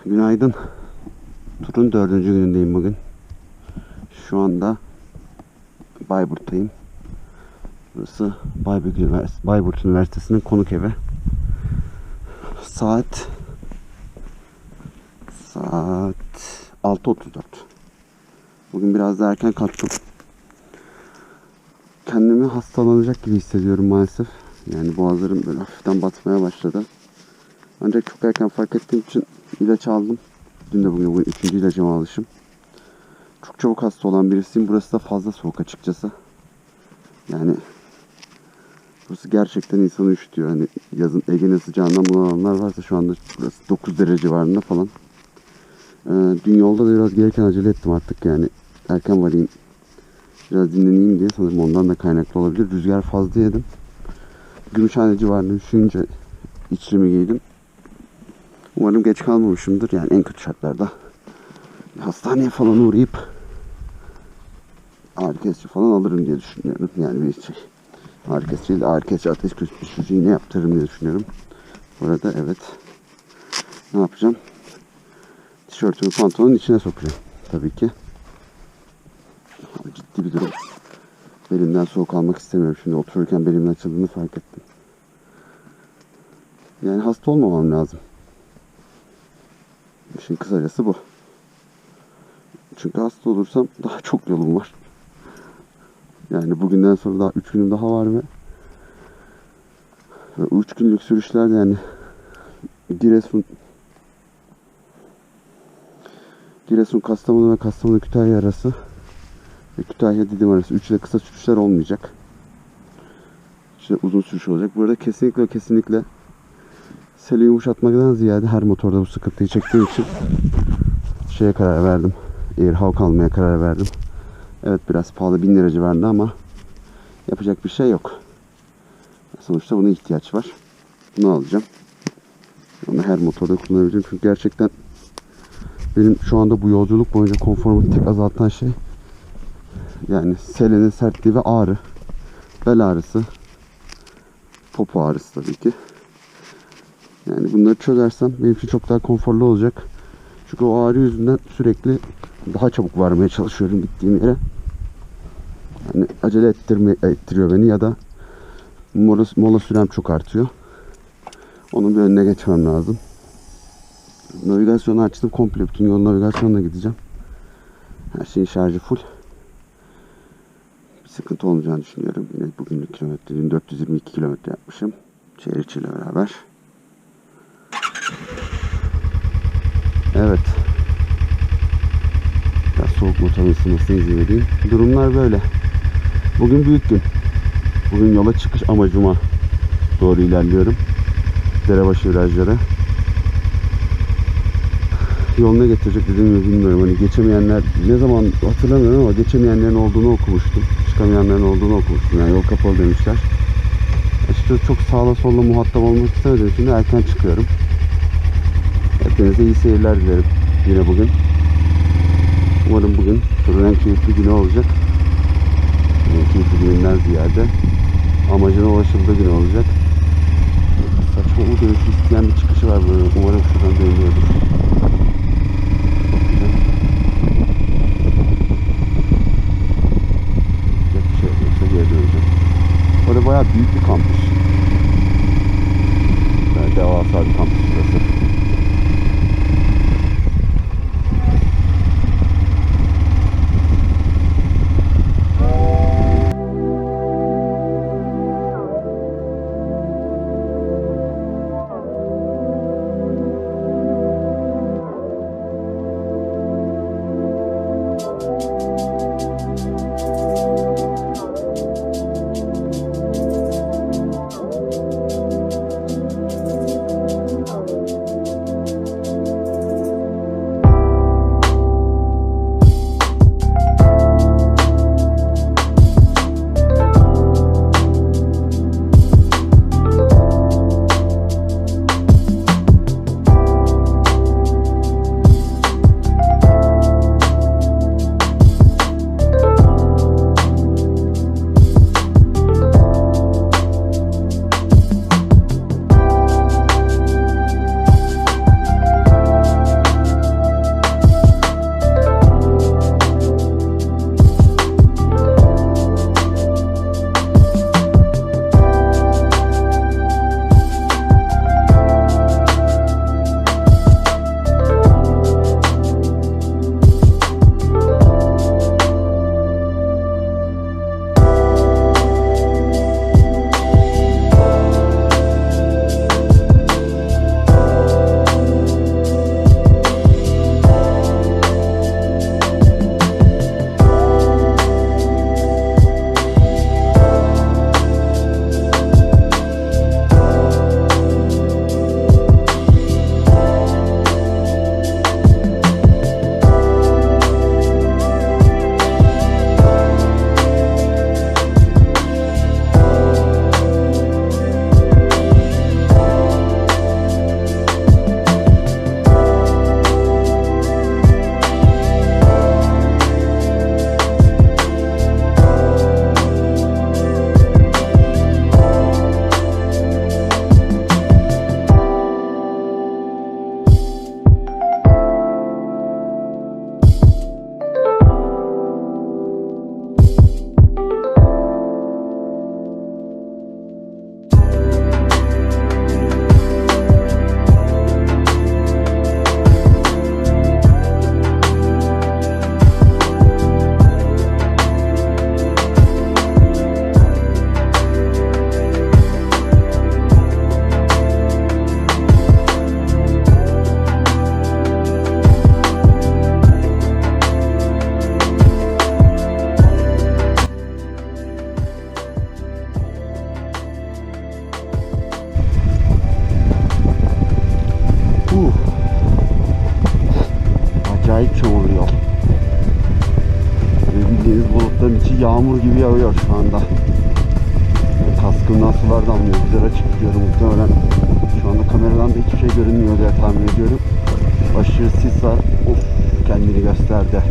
Günaydın. Turun 4. günündeyim bugün. Şu anda Bayburt'tayım. Burası Bayburt Üniversitesi'nin konuk evi. Saat 6:34. Bugün biraz da erken kalktım. Kendimi hastalanacak gibi hissediyorum maalesef. Yani boğazlarım böyle hafiften batmaya başladı. Ancak çok erken fark ettiğim için ilaç aldım. Dün de bugün 3. ilacımı alışım. Çok çabuk hasta olan birisiyim. Burası da fazla soğuk açıkçası. Yani burası gerçekten insanı üşütüyor. Hani yazın Ege'nin sıcağından bunalanlar varsa şu anda burası 9 derece civarında falan. Dün yolda da biraz gereken acele ettim artık yani. Erken varayım. Biraz dinleneyim diye, sanırım ondan da kaynaklı olabilir. Rüzgar fazla yedim. Gümüşhane civarında üşüyünce içimi giydim. Umarım geç kalmamışımdır. Yani en kötü şartlarda hastaneye falan uğrayıp ağrı kesici falan alırım diye düşünüyorum. Yani bir şey. Ağrı kesici değil de ağrı kesici, ateş düşürücü iğne yaptırırım diye düşünüyorum. Bu arada evet. Ne yapacağım? Tişörtümü pantolonun içine sokacağım. Tabii ki. Ciddi bir durum. Belimden soğuk almak istemiyorum. Şimdi otururken belimin açıldığını fark ettim. Yani hasta olmamam lazım. İşin kısacası bu. Çünkü hasta olursam daha çok yolum var. Yani bugünden sonra daha 3 günüm daha var ve 3 günlük sürüşlerde yani Giresun Kastamonu ve Kastamonu Kütahya arası ve Kütahya Didim arası 3 de kısa sürüşler olmayacak. İşte uzun sürüş olacak. Burada kesinlikle seli yumuşatmaktan ziyade her motorda bu sıkıntıyı çektiğim için şeye karar verdim. Airhawk almaya karar verdim. Evet, biraz pahalı, 1000 lira civarında ama yapacak bir şey yok. Sonuçta buna ihtiyaç var. Bunu alacağım. Onu her motorda kullanabileceğim. Çünkü gerçekten benim şu anda bu yolculuk boyunca konforumu tek azaltan şey yani selenin sertliği ve ağrı. Bel ağrısı. Popo ağrısı tabii ki. Yani bunları çözersem benim için çok daha konforlu olacak. Çünkü o ağrı yüzünden sürekli daha çabuk varmaya çalışıyorum gittiğim yere. Yani acele ettiriyor beni ya da mola sürem çok artıyor. Onun bir önüne geçmem lazım. Navigasyonu açtım komple. Bütün yol navigasyonla gideceğim. Her şeyin şarjı full. Bir sıkıntı olmayacağını düşünüyorum. Yine bugünlük kilometre 422 kilometre yapmışım. Şehir içiyle beraber. Evet. Biraz soğuk motorun ısınmasını izin vereyim. Durumlar böyle. Bugün büyük gün. Bugün yola çıkış amacıma doğru ilerliyorum. Derebaşı virajları. Yol ne getirecek dediğimi bilmiyorum. Hani geçemeyenler, ne zaman hatırlamıyorum ama geçemeyenlerin olduğunu okumuştum. Çıkamayanların olduğunu okumuştum. Yani yol kapalı demişler. İşte çok sağla solla muhatap olmak istemediğim için de erken çıkıyorum. Hepinize iyi seyirler dilerim yine bugün. Umarım bugün turun en keyifli günü olacak. En keyifli gününden ziyade amacına ulaşıldığı gün olacak. Saçma bu dönüşü isteyen bir çıkışı var böyle. Umarım şuradan dönüyordur. Bakacağım. Bir şey olursa geri döneceğim. Orada bayağı büyük bir kampüs. Yani devasa bir kampüs burası. Yağmur gibi yağıyor şu anda. Kaskımdan sular damlıyor. Güzel açık gidiyorum muhtemelen. Şu anda kameradan da hiçbir şey görünmüyor diye tahmin ediyorum. Aşırı sis var. Of, kendini gösterdi.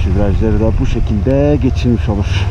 karşı virajları da bu şekilde geçilmiş olur.